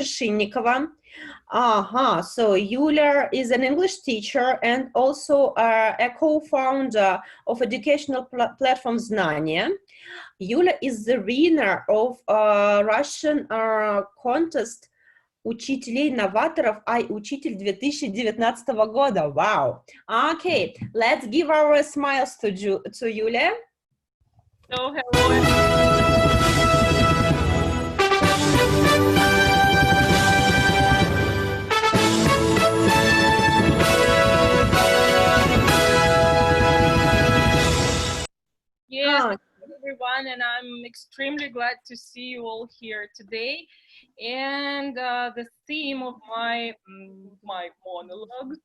Вершинникова. So Yulia is an English teacher and also a co-founder of educational platform Znания. Yulia is the winner of Russian contest учителей-новаторов iUchитель 2019 года. Wow. Okay, let's give our smiles to Yulia. So, hello. Yes, everyone, and I'm extremely glad to see you all here today. And the theme of my monologue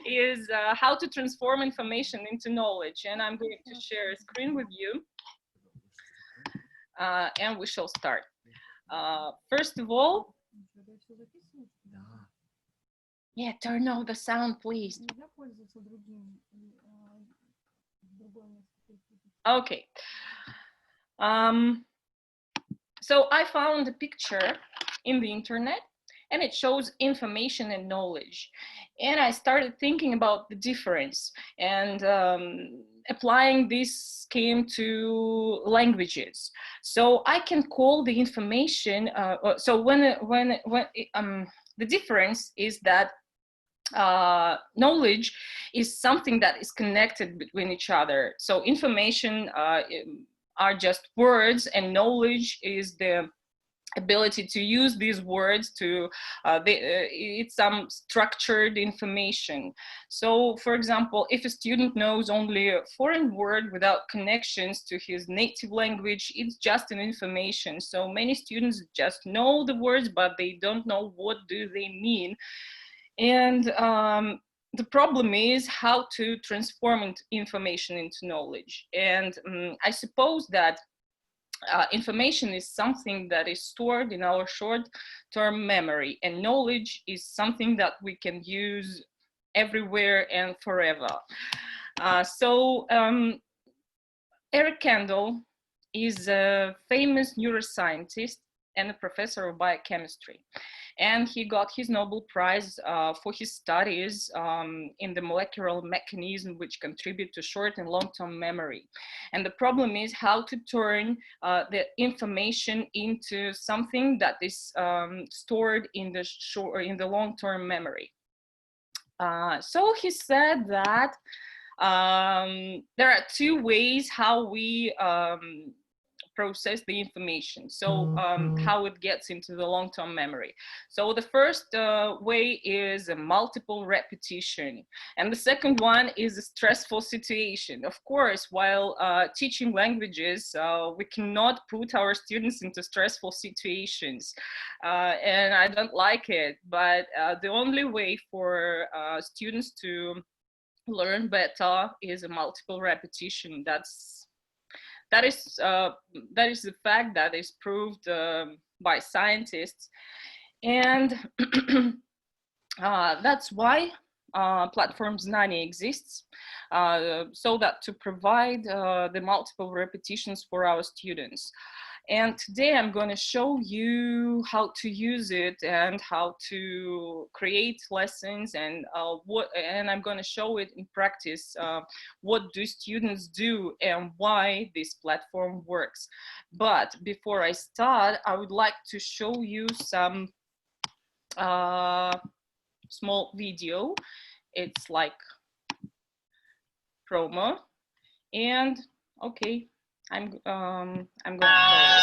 is how to transform information into knowledge. And I'm going to share a screen with you, and we shall start. First of all, yeah, turn off the sound, please. Okay. So I found a picture in the internet and it shows information and knowledge. And I started thinking about the difference and applying this scheme to languages. So I can call the information, so the difference is that knowledge is something that is connected between each other. So information are just words, and knowledge is the ability to use these words to, it's some structured information. So, for example, if a student knows only a foreign word without connections to his native language, it's just an information. So many students just know the words, but they don't know what do they mean. And the problem is how to transform information into knowledge. And I suppose that information is something that is stored in our short-term memory, and knowledge is something that we can use everywhere and forever. Eric Kandel is a famous neuroscientist and a professor of biochemistry. And he got his Nobel Prize for his studies in the molecular mechanism which contribute to short and long-term memory. And the problem is how to turn the information into something that is stored in the long-term memory. So he said that there are two ways how we process the information, so how it gets into the long-term memory. So the first way is a multiple repetition, and the second one is a stressful situation. Of course, while teaching languages, we cannot put our students into stressful situations, and I don't like it, but the only way for students to learn better is a multiple repetition. That is the fact that is proved by scientists, and that's why platform Znania exists, so that to provide the multiple repetitions for our students. And today I'm going to show you how to use it and how to create lessons, and I'm going to show it in practice. What do students do and why this platform works. But before I start, I would like to show you some small video. It's like promo, and okay. I'm going to play it.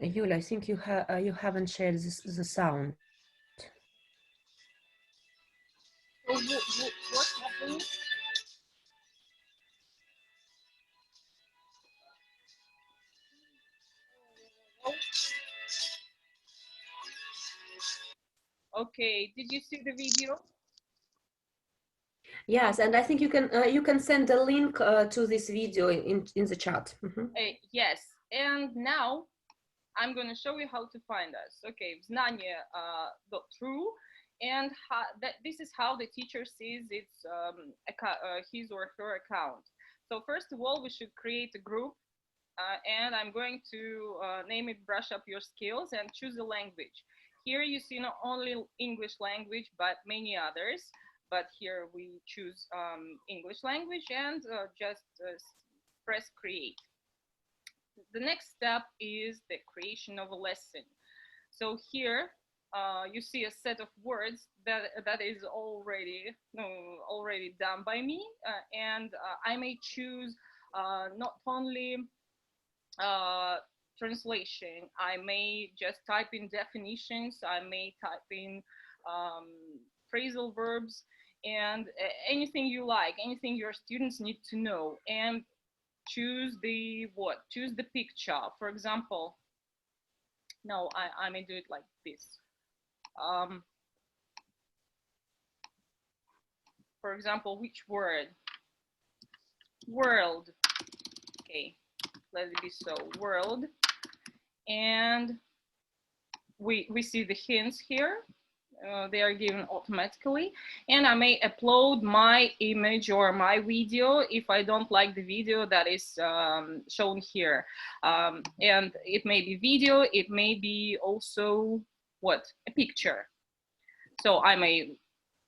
Yulia, I think you haven't shared the sound. What's happening? Okay, did you see the video? Yes, and I think you can send a link to this video in the chat. Yes, and now I'm going to show you how to find us. Okay, znanie.ru, and this is how the teacher sees his or her account. So first of all, we should create a group, and I'm going to name it Brush Up Your Skills, and choose a language. Here you see not only English language, but many others. But here we choose English language, and just press create. The next step is the creation of a lesson. So here you see a set of words that is already done by me, and I may choose not only translation. I may just type in definitions. I may type in phrasal verbs, and anything you like, anything your students need to know, and choose the picture. For example, no, I may do it like this. For example, which word? World. Okay, let it be so, world. And we see the hints here. They are given automatically, and I may upload my image or my video if I don't like the video that is shown here. And it may be video, it may be also a picture. So I may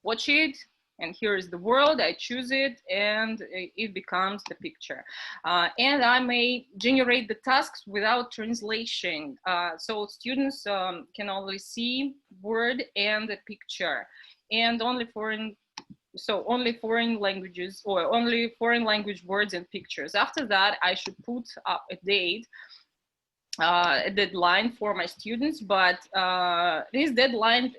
watch it, and here is the world. I choose it, and it becomes the picture. And I may generate the tasks without translation. So students can only see word and the picture, and only foreign languages, or only foreign language words and pictures. After that, I should put up a date, a deadline for my students, but this deadline,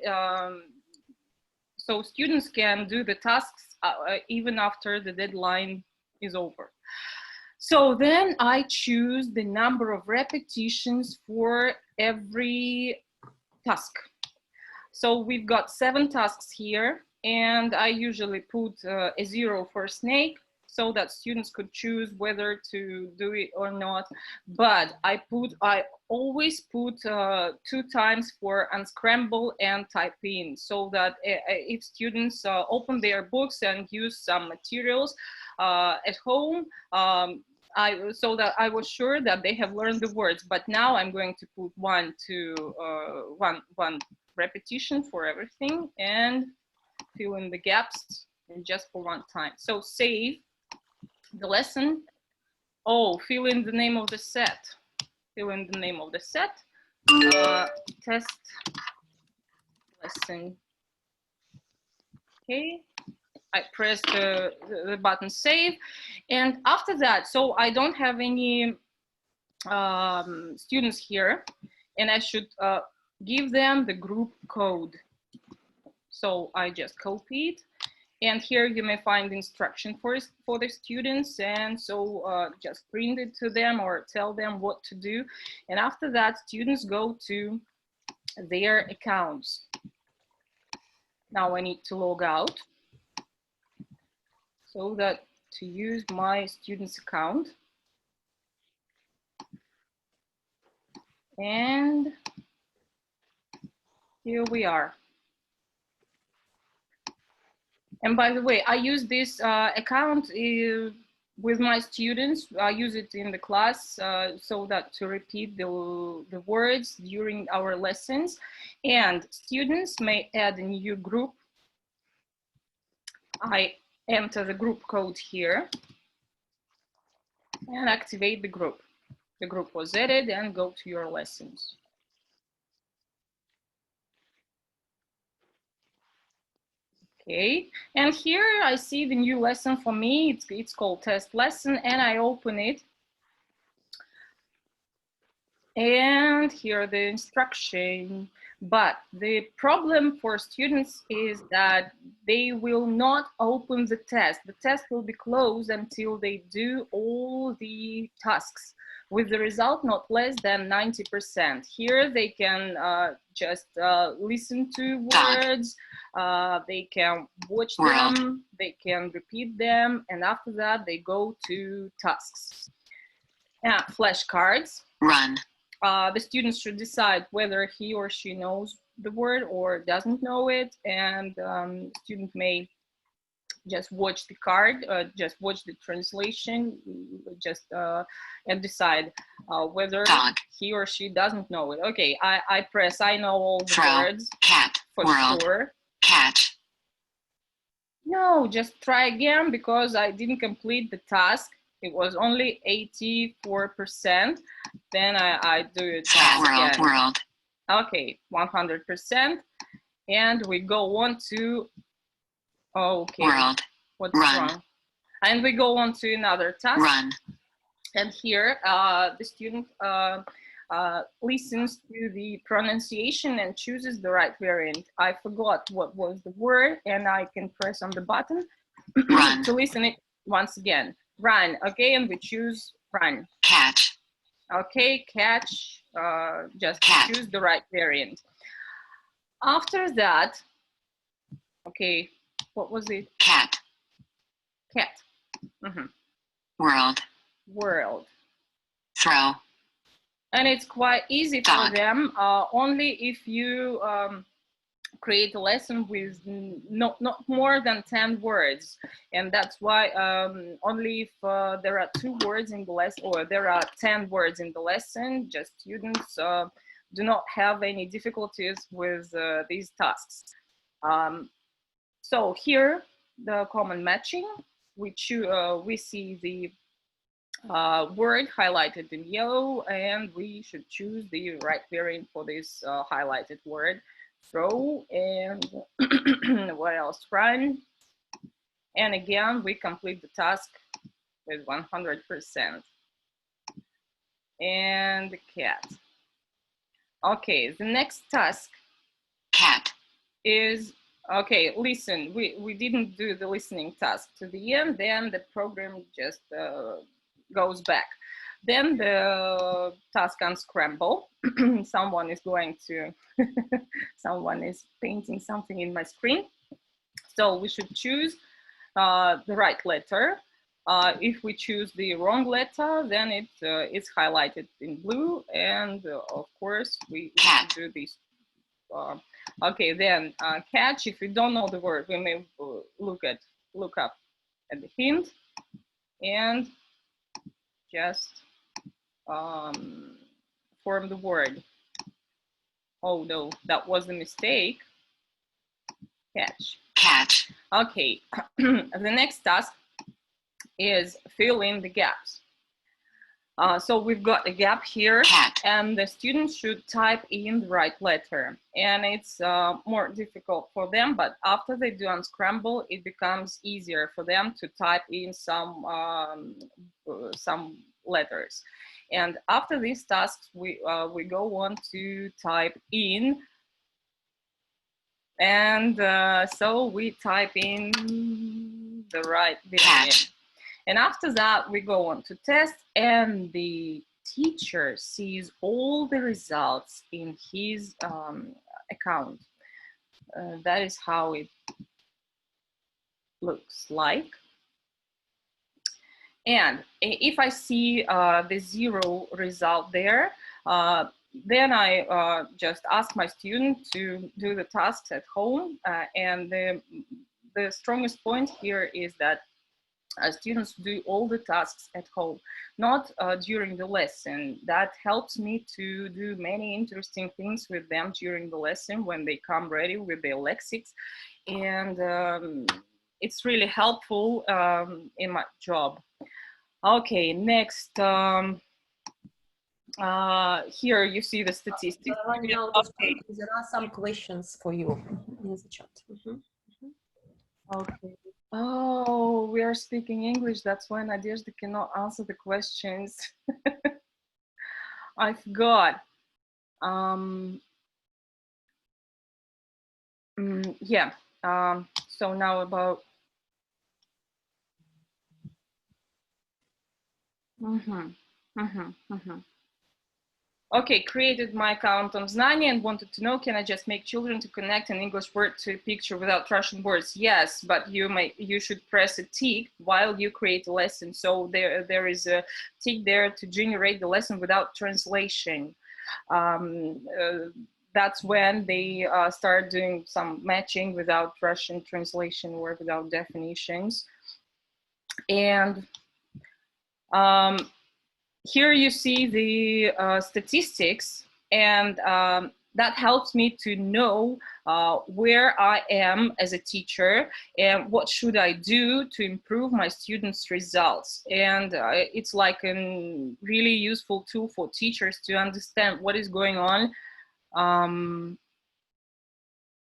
so students can do the tasks even after the deadline is over. So then I choose the number of repetitions for every task. So we've got 7 tasks here, and I usually put a 0 for snake, so that students could choose whether to do it or not. But I always put 2 times for unscramble and type in, so that if students open their books and use some materials at home, so that I was sure that they have learned the words. But now I'm going to put one repetition for everything, and fill in the gaps, and just for 1 time. So save the lesson. Oh, fill in the name of the set. Fill in the name of the set. Test lesson. Okay. I press the button save, and after that, so I don't have any students here, and I should give them the group code. So I just copy it, and here you may find instruction for the students, and so just print it to them or tell them what to do. And after that, students go to their accounts. Now I need to log out, so that to use my student's account. And here we are. And by the way, I use this account with my students. I use it in the class so that to repeat the words during our lessons. And students may add a new group. I enter the group code here and activate the group. The group was added, and go to your lessons. Okay, and here I see the new lesson for me. It's called test lesson, and I open it. And here the instruction. But the problem for students is that they will not open the test. The test will be closed until they do all the tasks, with the result not less than 90%. Here they can just listen to words, they can watch them, they can repeat them, and after that they go to tasks. Flashcards. Run. The student should decide whether he or she knows the word or doesn't know it, and student may just watch the card, just watch the translation, and decide whether he or she doesn't know it. Okay, I press I know all the words. Cat. For World. sure. Catch. No, just try again because I didn't complete the task. It was only 84%. Then I do it again. World. Okay, 100%. And we go on to, okay, world. What's Run. wrong? And we go on to another task. Run. And here the student listens to the pronunciation and chooses the right variant. I forgot what was the word, and I can press on the button to listen it once again. Run. Okay, and we choose run. Catch. Okay, catch. Just choose the right variant. After that, okay, what was it? Cat. Cat. Mm-hmm. World. World. Throw. And it's quite easy for them, only if you create a lesson with not more than 10 words. And that's why only if there are 2 words in the lesson, or there are 10 words in the lesson, just students do not have any difficulties with these tasks. So here, the common matching, we see the word highlighted in yellow, and we should choose the right variant for this highlighted word. Throw, and what else? Run. And again, we complete the task with 100%. And the cat. Okay, the next task. Cat. Is, okay, listen. We didn't do the listening task to the end, then the program just goes back. Then the task unscramble. Someone is going to, someone is painting something in my screen. So we should choose the right letter. If we choose the wrong letter, then it's highlighted in blue. And of course, we do this. Okay, then catch. If we don't know the word, we may look up at the hint and just form the word. Oh no, that was a mistake. Catch. Catch. Okay, the next task is fill in the gaps. So we've got a gap here, and the students should type in the right letter. And it's more difficult for them, but after they do unscramble, it becomes easier for them to type in some letters. And after these tasks, we go on to type in. And so we type in the right variant. And after that, we go on to test, and the teacher sees all the results in his account. That is how it looks like. And if I see the 0 result there, then I just ask my student to do the tasks at home. And the strongest point here is that students do all the tasks at home, not during the lesson. That helps me to do many interesting things with them during the lesson when they come ready with their lexics. And it's really helpful in my job. Okay, next. Here you see the statistics. Okay. There are some questions for you in the chat. Okay. Oh, we are speaking English. That's why Nadezhda cannot answer the questions. I forgot. Yeah. So now about. Okay, created my account on Znania and wanted to know, can I just make children to connect an English word to a picture without Russian words? Yes, but you should press a tick while you create a lesson. So there is a tick there to generate the lesson without translation. That's when they start doing some matching without Russian translation or without definitions. And here you see the statistics, and that helps me to know where I am as a teacher and what should I do to improve my students' results. And it's like a really useful tool for teachers to understand what is going on.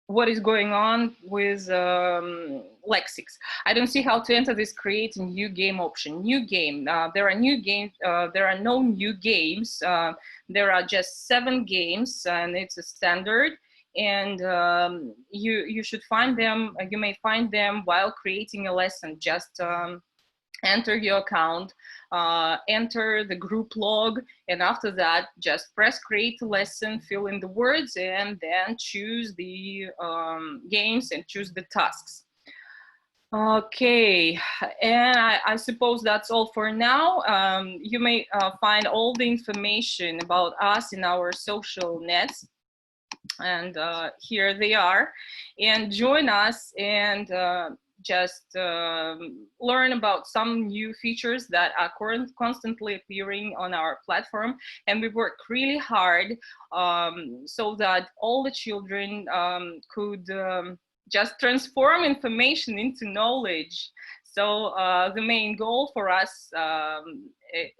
With lexics. I don't see how to enter this create a new game option. New game. There are new games. There are no new games. There are just 7 games, and it's a standard. And you should find them. You may find them while creating a lesson. Just enter your account, enter the group log, and after that just press create a lesson, fill in the words, and then choose the games and choose the tasks. Okay, and I suppose that's all for now. You may find all the information about us in our social nets, and here they are, and join us and just learn about some new features that are constantly appearing on our platform. And we work really hard so that all the children could just transform information into knowledge. So the main goal for us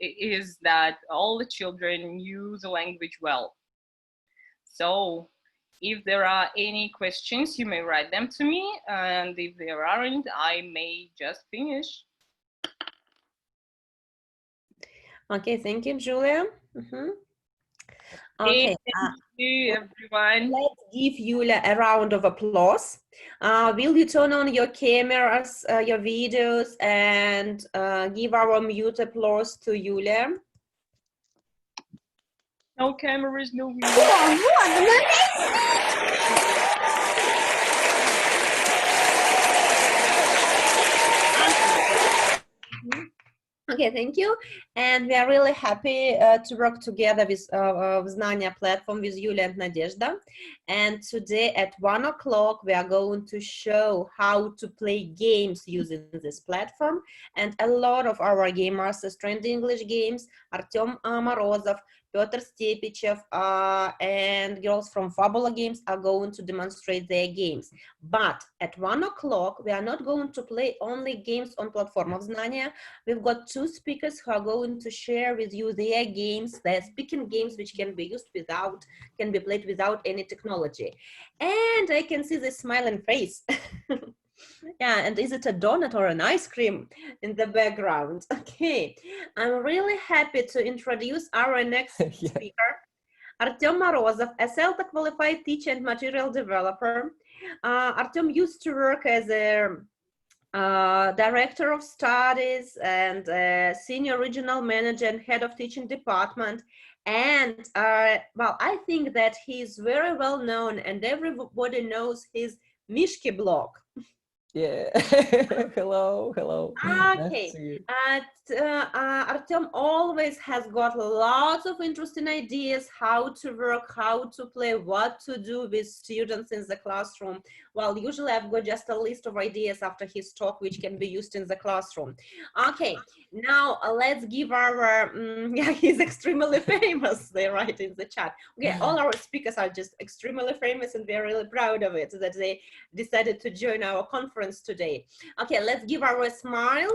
is that all the children use the language well. So if there are any questions, you may write them to me, and if there aren't, I may just finish. Okay, thank you, Julia. Okay, thank you, everyone. Let's give Yulia a round of applause. Will you turn on your cameras, your videos, and give our mute applause to Yulia? No cameras, no videos. Okay, thank you. And we are really happy to work together with Znania platform with Yulia and Nadezhda. And today at 1 o'clock, we are going to show how to play games using this platform. And a lot of our game masters, Trendy English Games, Artem Morozov, Piotr Stepichev, and girls from Fabula Games are going to demonstrate their games. But at 1 o'clock, we are not going to play only games on platform of Znania. We've got 2 speakers who are going to share with you their games, their speaking games, which can be used without, can be played without any technology. And I can see this smiling face. Yeah, and is it a donut or an ice cream in the background? Okay, I'm really happy to introduce our next speaker, Artem Morozov, a CELTA qualified teacher and material developer. Artem used to work as a director of studies and senior regional manager and head of teaching department. And well, I think that he's very well known and everybody knows his Mishki blog. Yeah. Hello. Okay. Artem always has got lots of interesting ideas how to work, how to play, what to do with students in the classroom. Well, usually I've got just a list of ideas after his talk which can be used in the classroom. Okay, now let's give our yeah, he's extremely famous, they write in the chat. Okay, all our speakers are just extremely famous and we're really proud of it that they decided to join our conference today. Okay, let's give our smiles